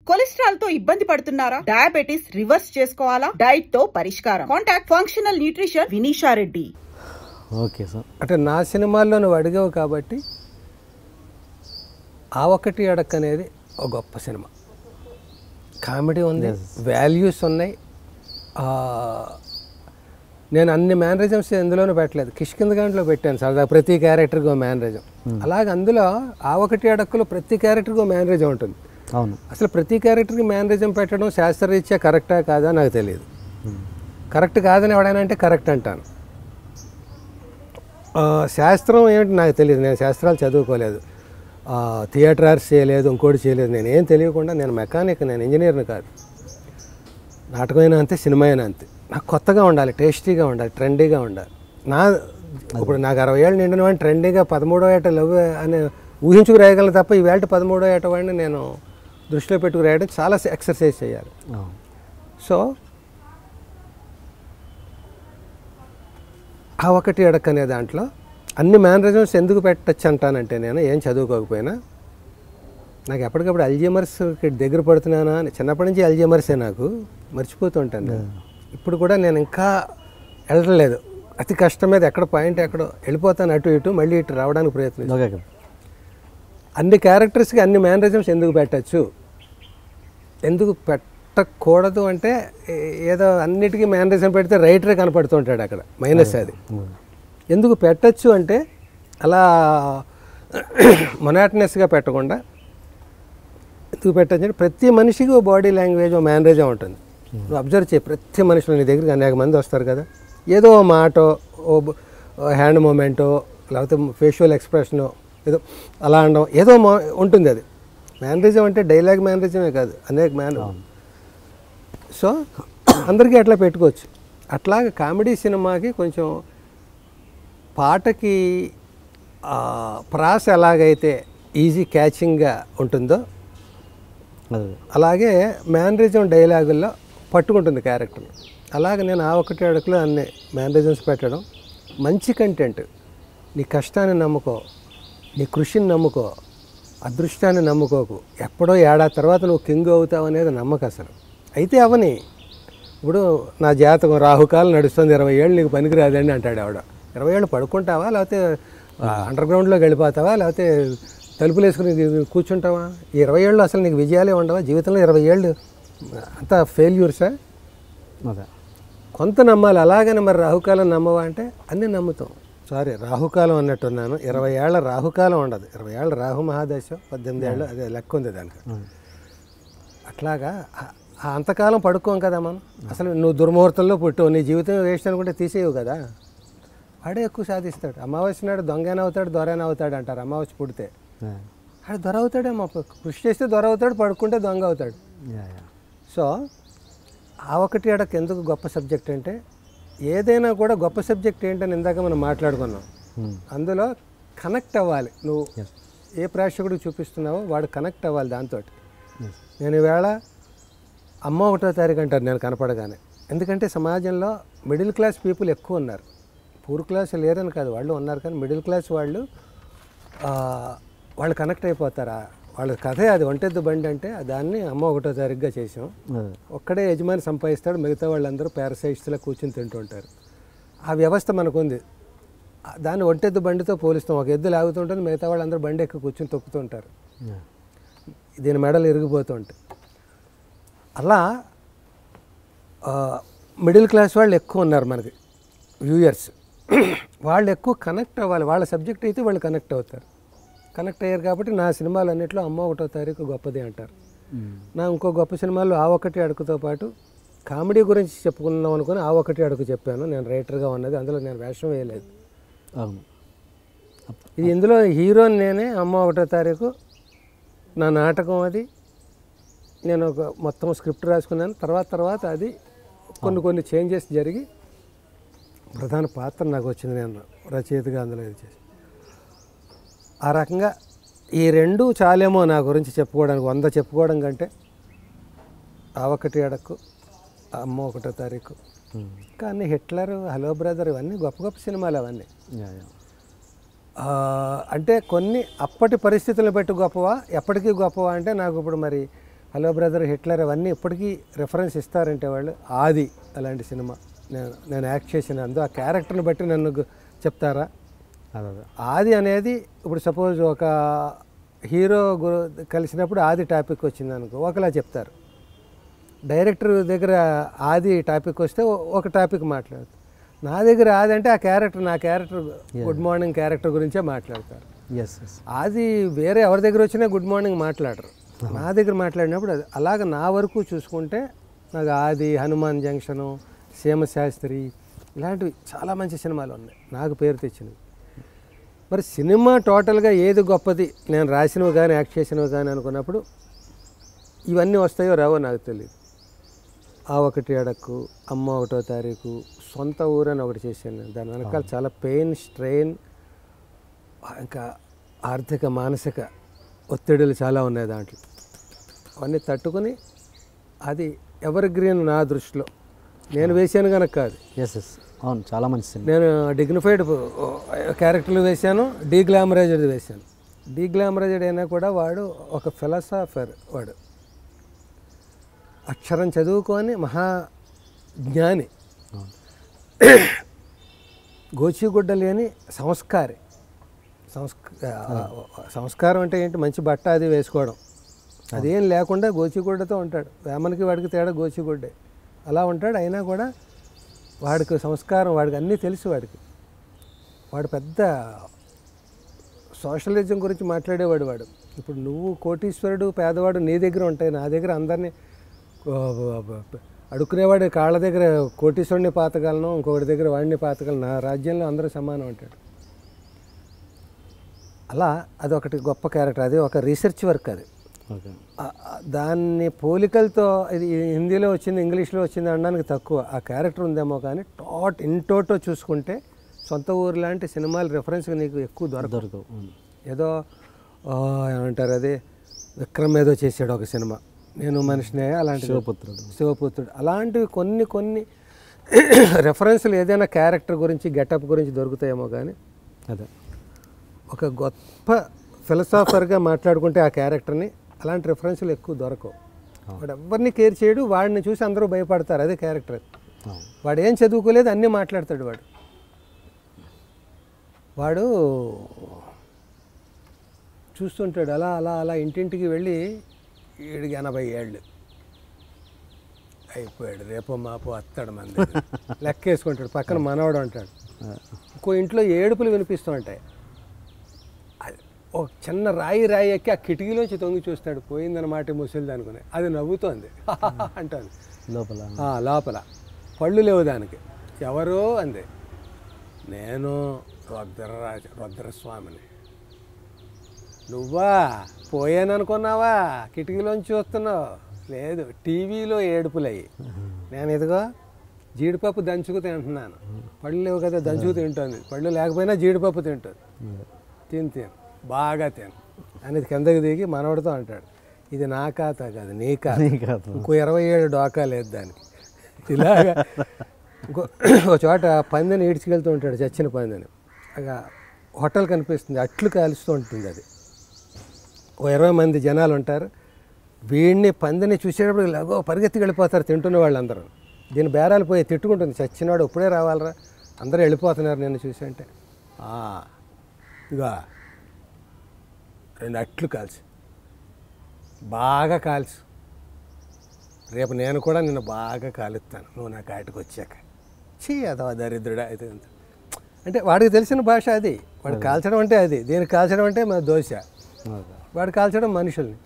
Cholesterol తో ఇబ్బంది పడుతున్నారా? డయాబెటిస్ రివర్స్ చేసుకోవాలా? డైట్ తో పరిష్కారం. Contact functional nutrition Vinisha Reddy. Okay sir. అంటే నా సినిమాల్లో నువ్వు అడిగావు కాబట్టి ఆ ఒకటి అడక్ అనేది ఒక గొప్ప సినిమా. కామెడీ ఉంది, వాల్యూస్ ఉన్నాయి. నేను అన్ని మేనరిజమ్స్ ఎందులోనూ పెట్టలేదు, కిష్కిందగాంట్లో పెట్టాను సరదా. ప్రతి క్యారెక్టర్కి ఒక మేనరిజం. అలాగే అందులో ఆ ఒకటి అడక్కులో ప్రతి క్యారెక్టర్కి ఒక మేనరిజం ఉంటుంది. అవును. అసలు ప్రతి క్యారెక్టర్కి మేనరిజం పెట్టడం శాస్త్రరీత్యా కరెక్టా కాదా నాకు తెలియదు. కరెక్ట్ కాదని ఎవడైనా అంటే కరెక్ట్ అంటాను. శాస్త్రం ఏమిటి నాకు తెలియదు, నేను శాస్త్రాలు చదువుకోలేదు, థియేటర్ ఆర్ట్స్ చేయలేదు, ఇంకోటి చేయలేదు. నేను ఏం తెలియకుండా, నేను మెకానిక్, నేను ఇంజనీర్ని కాదు. నాటకమైనా అంతే, సినిమా అయినా అంతే. నాకు కొత్తగా ఉండాలి, టేస్టీగా ఉండాలి, ట్రెండీగా ఉండాలి. ఇప్పుడు నాకు 60 ఏళ్ళు నిండిన వాడిని ట్రెండీగా 13వ ఏట లవ్ అని ఊహించుకు రాయగలను తప్ప ఈవేళ 13వ ఏట వాడిని నేను దృష్టిలో పెట్టుకు రాయడం చాలా ఎక్సర్సైజ్ చేయాలి. సో ఆ ఒకటి అడక్ అనే దాంట్లో అన్ని మేనరిజమ్స్ ఎందుకు పెట్టచ్చు అంటానంటే, నేను ఏం చదువుకోకపోయినా నాకు ఎప్పటికప్పుడు అల్జీమర్స్కి దగ్గర పడుతున్నానా అని, చిన్నప్పటి నుంచి అల్జీమర్సే, నాకు మర్చిపోతూ ఉంటాను నేను. ఇప్పుడు కూడా నేను ఇంకా వెళ్ళలేదు, అతి కష్టం మీద ఎక్కడ పాయింట్ ఎక్కడో వెళ్ళిపోతాను, అటు ఇటు మళ్ళీ ఇటు రావడానికి ప్రయత్నిస్తాను. అన్ని క్యారెక్టర్స్కి అన్ని మేనరిజమ్స్ ఎందుకు పెట్టచ్చు, ఎందుకు పెట్టకూడదు అంటే, ఏదో అన్నిటికీ మేనరిజం పెడితే రైటరే కనపడుతుంటాడు అక్కడ, మైనస్ అది. ఎందుకు పెట్టచ్చు అంటే, అలా మొనాటనస్గా పెట్టకుండా ఎందుకు పెట్టచ్చు అంటే, ప్రతి మనిషికి ఓ బాడీ లాంగ్వేజ్, ఓ మేనరిజం ఉంటుంది. నువ్వు అబ్జర్వ్ చేయి, ప్రతి మనుషులు నీ దగ్గరికి అనేక మంది వస్తారు కదా, ఏదో ఓ మాటో, ఓ హ్యాండ్ మూమెంటో, లేకపోతే ఫేషియల్ ఎక్స్ప్రెషనో, ఏదో అలా అనడం ఏదో ఉంటుంది. అది మేనరిజం అంటే డైలాగ్ మేనరిజమే కాదు, అనేక సో అందరికీ అట్లా పెట్టుకోవచ్చు. అట్లాగే కామెడీ సినిమాకి కొంచెం పాటకి ప్రాస ఎలాగైతే ఈజీ క్యాచింగ్గా ఉంటుందో, అలాగే మేనరిజం డైలాగుల్లో పట్టుకుంటుంది క్యారెక్టర్. అలాగే నేను ఆ ఒకటి అడుగులో అన్ని మేనరిజమ్స్ పెట్టడం. మంచి కంటెంట్, నీ కష్టాన్ని నమ్ముకో, నీ కృషిని నమ్ముకో, అదృష్టాన్ని నమ్ముకోకు. ఎప్పుడో ఏడాది తర్వాత నువ్వు కింగ్ అవుతావు అనేది నమ్మక అసలు. అయితే అవని ఇప్పుడు నా జాతకం రాహుకాలం నడుస్తుంది, 20 ఏళ్ళు నీకు పనికిరాదండి అంటాడు ఆవిడ. 20 ఏళ్ళు పడుకుంటావా, లేకపోతే అండర్ గ్రౌండ్లోకి వెళ్ళిపోతావా, లేకపోతే తలుపులు వేసుకుని కూర్చుంటావా? ఈ 20 ఏళ్ళు అసలు నీకు విజయాలే ఉండవా జీవితంలో? 20 ఏళ్ళు అంతా ఫెయిల్యూర్సా? కొంత నమ్మాలి. అలాగని మరి రాహుకాలం నమ్మవా అంటే అన్నీ నమ్ముతాం. సారీ, రాహుకాలం అన్నట్టున్నాను. 20 ఏళ్ల రాహుకాలం ఉండదు, 20 ఏళ్ళ రాహు మహాదశ, 18 ఏళ్ళు, అదే లెక్క ఉంది దానికి. అట్లాగా అంతకాలం పడుకోం కదా మనం. అసలు నువ్వు దుర్ముహూర్తంలో పుట్టావు, నీ జీవితం వేస్ట్ అనుకుంటే తీసేయవు కదా. వాడే ఎక్కువ సాధిస్తాడు. అమావాస్య నాడు దొంగన అవుతాడు, దొరైన అవుతాడు అంటారు. అమావాస్య పుడితే ఆడు దొర అవుతాడేమో, కృషి చేస్తే దొర అవుతాడు, పడుకుంటే దొంగ అవుతాడు. సో ఆ ఒకటి అడక్ ఎందుకు గొప్ప సబ్జెక్ట్ అంటే, ఏదైనా కూడా గొప్ప సబ్జెక్ట్ ఏంటని ఇందాక మనం మాట్లాడుకున్నాం. అందులో కనెక్ట్ అవ్వాలి. నువ్వు ఏ ప్రేక్షకుడికి చూపిస్తున్నావో వాడు కనెక్ట్ అవ్వాలి దాంతో. నేను ఈవేళ అమ్మ 1వ తారీఖు అంటారు నేను కనపడగానే. ఎందుకంటే సమాజంలో మిడిల్ క్లాస్ పీపుల్ ఎక్కువ ఉన్నారు, పూర్ క్లాస్ లేరని కాదు, వాళ్ళు ఉన్నారు. కానీ మిడిల్ క్లాస్ వాళ్ళు కనెక్ట్ అయిపోతారా, వాళ్ళ కథే అది. ఒంటెద్దు బండి అంటే దాన్ని అమ్మ 1వ తారీఖుగా చేసాం. ఒక్కడే యజమాని సంపాదిస్తాడు, మిగతా వాళ్ళందరూ పారసైట్స్లో కూర్చొని తింటుంటారు. ఆ వ్యవస్థ మనకుంది. దాన్ని ఒంటెద్దు బండితో పోలిస్తాం. ఒక ఎద్దు లాగుతుంటుంది, మిగతా వాళ్ళందరూ బండి ఎక్కి కూర్చొని తొక్కుతుంటారు, దీని మెడలు ఇరిగిపోతుంటాయి. అలా మిడిల్ క్లాస్ వాళ్ళు ఎక్కువ ఉన్నారు మనకి వ్యూయర్స్. వాళ్ళు ఎక్కువ కనెక్ట్ అవ్వాలి. వాళ్ళ సబ్జెక్ట్ అయితే వాళ్ళు కనెక్ట్ అవుతారు. కనెక్ట్ అయ్యారు కాబట్టి నా సినిమాలన్నింటిలో అమ్మ 1వ తారీఖు గొప్పది అంటారు. నా ఇంకో గొప్ప సినిమాల్లో ఆ ఒకటి అడుగుతో పాటు కామెడీ గురించి చెప్పుకున్నాం అనుకుని ఆ ఒకటి అడుగు చెప్పాను. నేను రైటర్గా ఉన్నది, అందులో నేను వేషం వేయలేదు. ఇది ఇందులో హీరోని నేనే. అమ్మ 1వ తారీఖు నా నాటకం, అది నేను ఒక మొత్తం స్క్రిప్ట్ రాసుకున్నాను. తర్వాత అది కొన్ని చేంజెస్ జరిగి ప్రధాన పాత్ర నాకు వచ్చింది, నేను రచయితగా అందులో ఇది చేసి. ఆ రకంగా ఈ రెండు చాలేమో నా గురించి చెప్పుకోవడానికి. 100 చెప్పుకోవడం కంటే ఆ ఒకటి అడక్కు, అమ్మ 1వ తారీఖు, కానీ హిట్లర్, హలో బ్రదర్, ఇవన్నీ గొప్ప గొప్ప సినిమాలు అవన్నీ. అంటే కొన్ని అప్పటి పరిస్థితులను బట్టి గొప్పవా, ఎప్పటికీ గొప్పవా అంటే నాకు ఇప్పుడు మరి హలో బ్రదర్, హిట్లర్ అవన్నీ ఇప్పటికీ రెఫరెన్స్ ఇస్తారంటే వాళ్ళు. ఆది అలాంటి సినిమా నేను యాక్ట్ చేసినందు ఆ క్యారెక్టర్ని బట్టి నన్ను చెప్తారా? అదే ఆది అనేది ఇప్పుడు సపోజ్ ఒక హీరో కలిసినప్పుడు ఆది టాపిక్ వచ్చింది అనుకో, ఒకలా చెప్తారు. డైరెక్టర్ దగ్గర ఆది టాపిక్ వస్తే ఒక టాపిక్ మాట్లాడతారు. నా దగ్గర ఆది అంటే ఆ క్యారెక్టర్, నా క్యారెక్టర్ గుడ్ మార్నింగ్ క్యారెక్టర్ గురించే మాట్లాడతారు. ఆది వేరే ఎవరి దగ్గర వచ్చినా గుడ్ మార్నింగ్ మాట్లాడరు, నా దగ్గర మాట్లాడినప్పుడు అది. అలాగ నా వరకు చూసుకుంటే నాకు ఆది, హనుమాన్ జంక్షను, సీమశాస్త్రి ఇలాంటివి చాలా మంచి సినిమాలు ఉన్నాయి నాకు పేరు తెచ్చినవి. మరి సినిమా టోటల్గా ఏది గొప్పది, నేను రాసినవి కానీ యాక్ట్ చేసినవి కానీ అనుకున్నప్పుడు ఇవన్నీ వస్తాయో రావో నాకు తెలియదు. ఆ ఒకటి అడక్కు, అమ్మ ఒకటో తారీఖు, సొంత ఊరు అని ఒకటి చేశాను నేను. దాని వెనకాల చాలా పెయిన్, స్ట్రెయిన్, ఇంకా ఆర్థిక మానసిక ఒత్తిడులు చాలా ఉన్నాయి దాంట్లో. అవన్నీ తట్టుకుని అది ఎవర్ గ్రీన్ నా దృష్టిలో. నేను వేసాను కనుక కాదు. అవును, చాలా మంచి సినిమా. నేను డిగ్నిఫైడ్ క్యారెక్టర్లు వేశాను, డీగ్లామరైజ్డ్ వేశాను. డీగ్లామరైజ్డ్ అయినా కూడా వాడు ఒక ఫిలాసఫర్, వాడు అక్షరం చదువుకొని మహాజ్ఞాని, గోచిగుడ్డ లేని సంస్కారి. సంస్కారం అంటే ఏంటి? మంచి బట్ట అది వేసుకోవడం, అదేం లేకుండా గోచిగుడ్డతో ఉంటాడు. వేమనికి వాడికి తేడా గోచిగుడ్డే. అలా ఉంటాడు. అయినా కూడా వాడికి సంస్కారం, వాడికి అన్నీ తెలుసు. వాడు పెద్ద సోషలిజం గురించి మాట్లాడేవాడు వాడు. ఇప్పుడు నువ్వు కోటీశ్వరుడు, పేదవాడు నీ దగ్గర ఉంటాయి, నా దగ్గర అందరినీ అడుక్కునేవాడు కాళ్ళ దగ్గర కోటీశ్వరుడిని పాతగలను, ఇంకొకటి దగ్గర వాడిని పాతగలను, నా రాజ్యంలో అందరూ సమానం అంటాడు. అలా అదొకటి గొప్ప క్యారెక్టర్. అది ఒక రీసెర్చ్ వర్క్. అది దాన్ని పోలికలతో ఇది హిందీలో వచ్చింది, ఇంగ్లీష్లో వచ్చింది అనడానికి తక్కువ. ఆ క్యారెక్టర్ ఉందేమో కానీ ఇంటోటో చూసుకుంటే సొంత ఊరు లాంటి సినిమాలు రెఫరెన్స్గా నీకు ఎక్కువ దొరకదు. ఏదో ఏమంటారు, అది విక్రమ్ ఏదో చేసాడు ఒక సినిమా, నేను మనిషినే, అలాంటి శివపుత్రుడు అలాంటివి కొన్ని రెఫరెన్స్లు ఏదైనా క్యారెక్టర్ గురించి, గెటప్ గురించి దొరుకుతాయేమో కానీ అదే ఒక గొప్ప ఫిలసాఫర్గా మాట్లాడుకుంటే ఆ క్యారెక్టర్ని అలాంటి రెఫరెన్స్లు ఎక్కువ దొరకవు. వాడు ఎవరిని కేర్ చేయడు, వాడిని చూసి అందరూ భయపడతారు. అదే క్యారెక్టర్. వాడు ఏం చదువుకోలేదు, అన్నీ మాట్లాడతాడు. వాడు చూస్తుంటాడు అలా అలా అలా ఇంటింటికి వెళ్ళి, వీడికి 80 ఏళ్ళు అయిపోయాడు, రేపో మాపో వస్తాడు మంది లెక్కేసుకుంటాడు. పక్కన మనవాడు ఉంటాడు. ఇంకో ఇంట్లో ఏడుపులు వినిపిస్తూ ఉంటాయి. ఒక చిన్న రాయి ఎక్కి ఆ కిటికీలోంచి తొంగి చూస్తాడు. పోయిందన్నమాట ముసలిది అనుకునే, అది నవ్వుతోంది అంటాను. లోపల పళ్ళు లేవు దానికి. ఎవరో అంది, నేను రుద్రస్వామిని. నువ్వా? పోయాననుకున్నావా? కిటికీలోంచి చూస్తున్నావు? లేదు, టీవీలో ఏడుపులయ్యి. నేను ఇదిగో జీడిపప్పు దంచుకు తింటున్నాను. పళ్ళు లేవు కదా, దంచుకు తింటుంది. పళ్ళు లేకపోయినా జీడిపప్పు తింటుంది. తిను బాగా తిను అనేది కిందకి దిగి మనవడితో అంటాడు, ఇది నా ఖాతా కాదు, నీ ఖాతా. ఇంకో 27 డోకా లేదు దానికి. ఇలాగా ఒక చోట పందిని ఈడ్చుకెళ్తూ ఉంటాడు, చచ్చిన పందిని. అలా హోటల్ కనిపిస్తుంది, అట్లు కాలుస్తూ ఉంటుంది. అది ఓ 20 మంది జనాలు ఉంటారు. వీడిని పందిని చూసేటప్పుడు ఇలాగో పరిగెత్తి వెళ్ళిపోతారు తింటున్న వాళ్ళందరూ. దీని బేరాలు పోయి తిట్టుకుంటుంది, చచ్చినవాడు ఇప్పుడే రావాలరా, అందరూ వెళ్ళిపోతున్నారు నిన్ను చూసి. అంటే ఇగా 2 అట్లు కాల్చి బాగా కాల్చు, రేపు నేను కూడా నిన్ను బాగా కాలుస్తాను నువ్వు నా కాటికి వచ్చాక. అదో దరిద్రుడా అయితే. అంటే వాడికి తెలిసిన భాష అది. వాడు కాల్చడం అంటే అది, దీనికి కాల్చడం అంటే మన దోశ, వాడు కాల్చడం మనుషుల్ని.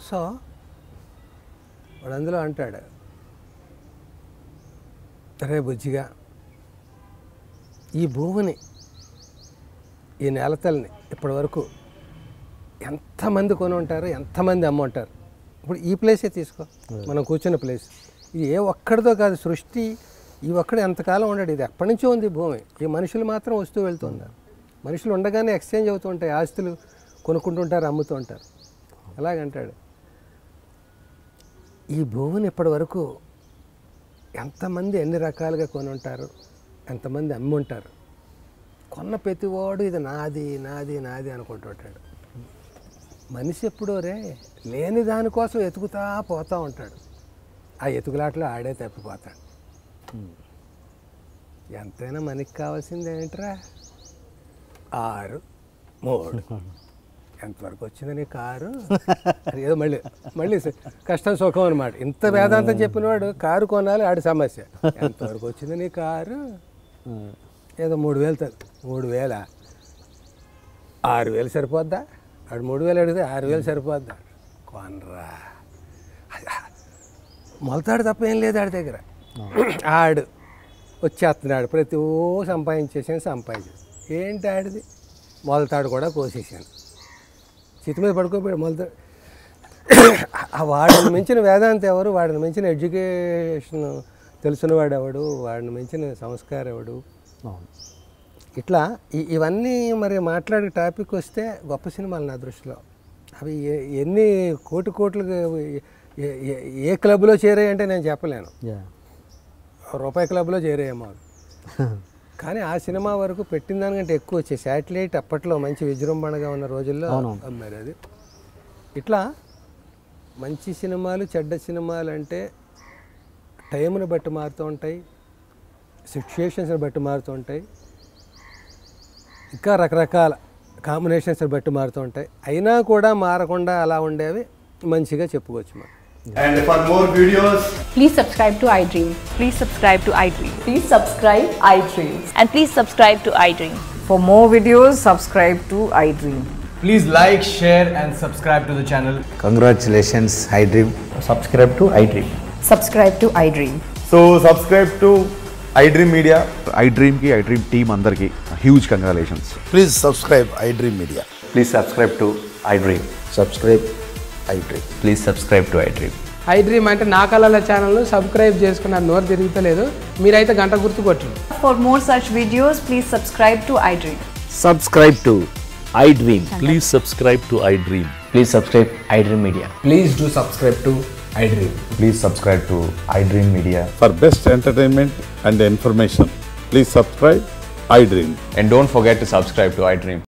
సో వాడు అందులో అంటాడు, అరే బుజ్జిగా, ఈ భూమిని, ఈ నేలతల్ని ఇప్పటి వరకు ఎంతమంది కొని ఉంటారు, ఎంతమంది అమ్ముంటారు. ఇప్పుడు ఈ ప్లేసే తీసుకో, మనం కూర్చున్న ప్లేస్. ఇది ఏ ఒక్కడితో కాదు సృష్టి. ఈ ఒక్కడు ఎంతకాలం ఉండడు, ఇది ఎప్పటి నుంచో ఉంది భూమి. ఈ మనుషులు మాత్రం వస్తూ వెళ్తున్నారు. మనుషులు ఉండగానే ఎక్స్చేంజ్ అవుతూ ఉంటాయి, ఆస్తులు కొనుక్కుంటుంటారు, అమ్ముతూ ఉంటారు. అలాగంటాడు, ఈ భూమిని ఇప్పటి వరకు ఎంతమంది ఎన్ని రకాలుగా కొని ఉంటారు, ఎంతమంది అమ్మి ఉంటారు. కొన్న ప్రతివాడు ఇది నాది నాది నాది అనుకుంటుంటాడు. మనిషి ఎప్పుడో రే లేని దానికోసం ఎతుకుతా పోతూ ఉంటాడు. ఆ ఎతుకులాటలో ఆడే తప్పిపోతాడు. ఎంతైనా మనకి కావాల్సింది ఏంట్రా 6, 3 ఎంతవరకు వచ్చింది నీ కారు? ఏదో మళ్ళీ మళ్ళీ కష్టం సుఖం అనమాట. ఇంత వేదాంతం చెప్పినవాడు కారు కొనాలి ఆడి సమస్య. ఎంతవరకు వచ్చింది నీ కారు? ఏదో 3,000 3,000 6,000 సరిపోద్దా? ఆడు 3,000 అడిగితే 6,000 సరిపోద్దా? కొనరా. మొలతాడు తప్ప ఏం లేదు ఆడి దగ్గర. ఆడు వచ్చేస్తున్నాడు ప్రతి సంపాదించేసి ఏంటి ఆడిది? మొలతాడు కూడా కోసేసాను. చితి మీద పడుకోపోయాడు మొలతాడు. వాడిని మించిన వేదాంత ఎవరు? వాడిని మించిన ఎడ్యుకేషన్ తెలిసినవాడు ఎవడు? వాడిని మించిన సంస్కారం ఎవడు? ఇట్లా ఇవన్నీ మరి మాట్లాడే టాపిక్ వస్తే గొప్ప సినిమాలు నా దృష్టిలో. అవి ఎన్ని కోట్లు ఏ క్లబ్లో చేరాయంటే నేను చెప్పలేను. రూపాయి క్లబ్లో చేరాయేమో. కానీ ఆ సినిమా వరకు పెట్టిన దానికంటే ఎక్కువ వచ్చాయి. శాటిలైట్ అప్పట్లో మంచి విజృంభణగా ఉన్న రోజుల్లో అమ్మారు అది. ఇట్లా మంచి సినిమాలు చెడ్డ సినిమాలు అంటే టైంని బట్టి మారుతూ ఉంటాయి, సిచ్యుయేషన్స్ని బట్టి మారుతూ ఉంటాయి, ఇంకా రకరకాల కాంబినేషన్స్ని బట్టి మారుతూ ఉంటాయి. అయినా కూడా మారకుండా అలా ఉండేవి మంచిగా చెప్పుకోవచ్చు మనం. And for more videos, please subscribe to iDream. Please subscribe to iDream. Please subscribe iDream. And please subscribe to iDream. For more videos, subscribe to iDream. please like, share and subscribe to the channel. Congratulations, iDream. Subscribe to iDream. Subscribe to iDream. So subscribe to iDream Media. iDream ki iDream team andarki huge congratulations. Please subscribe iDream Media. Please subscribe to iDream. Subscribe iDream. Please subscribe to iDream. iDream అంటే నా కళల ఛానల్ను subscribe చేసుకున్న నోరు తిరుగుతలేదు. మీరైతే గంట గుర్తు కొట్టండి. For more such videos, please subscribe to iDream. Subscribe to iDream. Please subscribe to iDream. Please subscribe iDream Media. Please do subscribe to iDream. Please subscribe to iDream Media. For best entertainment and information, please subscribe iDream. And don't forget to subscribe to iDream.